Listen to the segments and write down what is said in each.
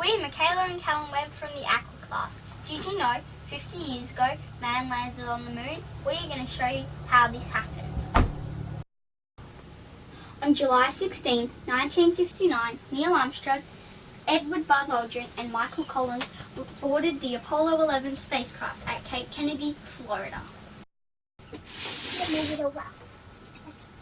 We're Makayla and Callum from the Aqua Class. Did you know 50 years ago man landed on the moon? We're going to show you how this happened. On July 16, 1969, Neil Armstrong, Edward Buzz Aldrin and Michael Collins boarded the Apollo 11 spacecraft at Cape Kennedy, Florida.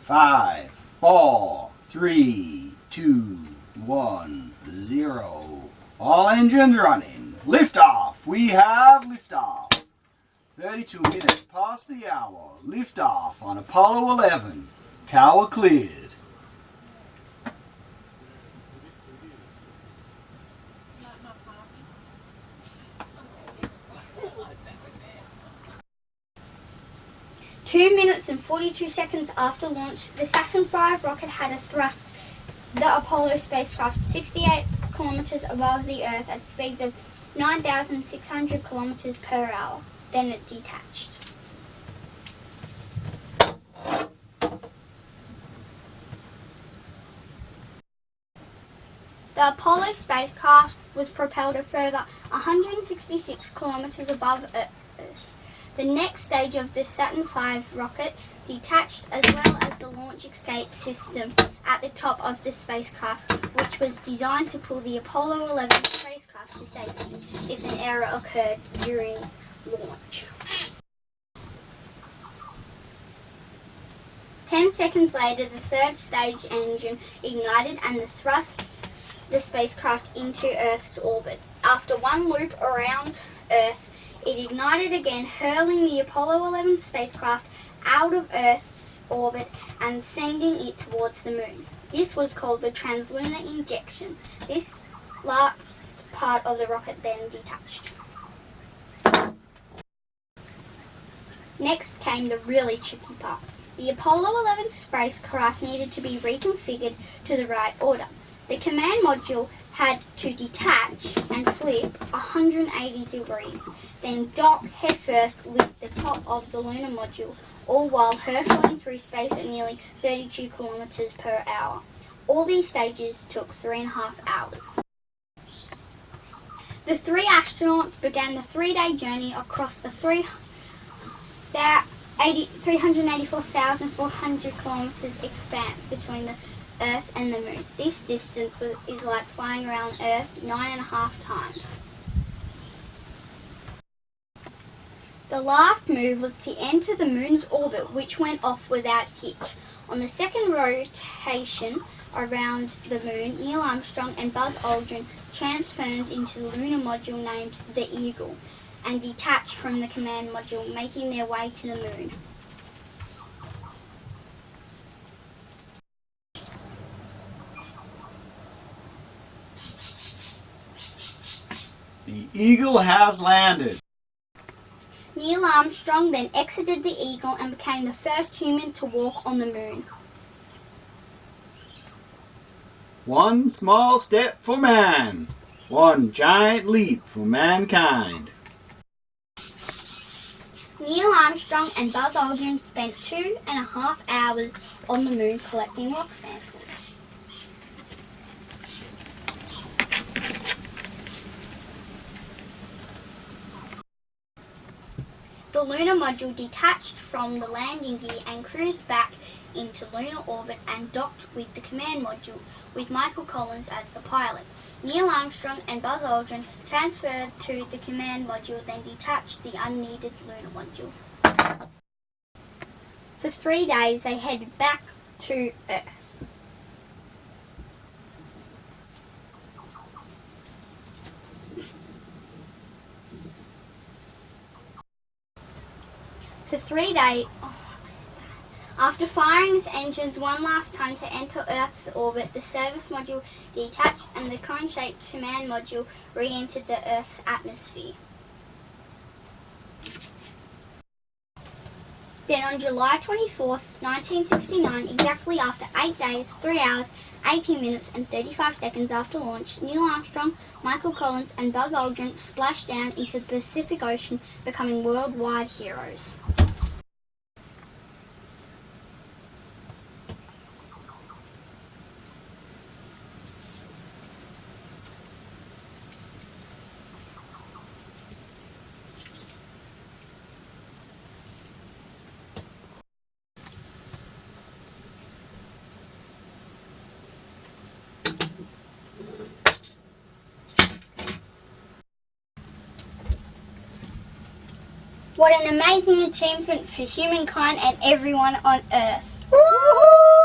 5, 4, 3, 2, 1, 0. All engines running. Liftoff. We have liftoff. 32 minutes past the hour. Liftoff on Apollo 11. Tower cleared. Two minutes and 42 seconds after launch, the Saturn V rocket had thrust the Apollo spacecraft 68 kilometers above the Earth at speeds of 9,600 kilometers per hour. Then it detached. The Apollo spacecraft was propelled a further 166 kilometers above Earth. The next stage of the Saturn V rocket detached, as well as the launch escape system at the top of the spacecraft, which was designed to pull the Apollo 11 spacecraft to safety if an error occurred during launch. 10 seconds later, the third stage engine ignited and thrust the spacecraft into Earth's orbit. After one loop around Earth, it ignited again, hurling the Apollo 11 spacecraft out of Earth's orbit and sending it towards the moon. This was called the translunar injection. This last part of the rocket then detached. Next came the really tricky part. The Apollo 11 spacecraft needed to be reconfigured to the right order. The command module had to detach and flip 180 degrees, then dock headfirst with the top of the lunar module, all while hurtling through space at nearly 32 kilometers per hour. All these stages took 3.5 hours. The three astronauts began the 3-day journey across the 384,400 kilometers expanse between the Earth and the Moon. This distance is like flying around Earth 9.5 times. The last move was to enter the Moon's orbit, which went off without hitch. On the second rotation around the Moon, Neil Armstrong and Buzz Aldrin transferred into the lunar module named the Eagle and detached from the command module, making their way to the Moon. The Eagle has landed. Neil Armstrong then exited the Eagle and became the first human to walk on the Moon. One small step for man. One giant leap for mankind. Neil Armstrong and Buzz Aldrin spent 2.5 hours on the Moon collecting rock samples. The lunar module detached from the landing gear and cruised back into lunar orbit and docked with the command module, with Michael Collins as the pilot. Neil Armstrong and Buzz Aldrin transferred to the command module, then detached the unneeded lunar module. For 3 days, they headed back to Earth. For 3 days, after firing its engines one last time to enter Earth's orbit, the service module detached and the cone-shaped command module re-entered the Earth's atmosphere. Then on July 24th, 1969, exactly after 8 days, 3 hours, 18 minutes and 35 seconds after launch, Neil Armstrong, Michael Collins and Buzz Aldrin splashed down into the Pacific Ocean, becoming worldwide heroes. What an amazing achievement for humankind and everyone on Earth. Woohoo!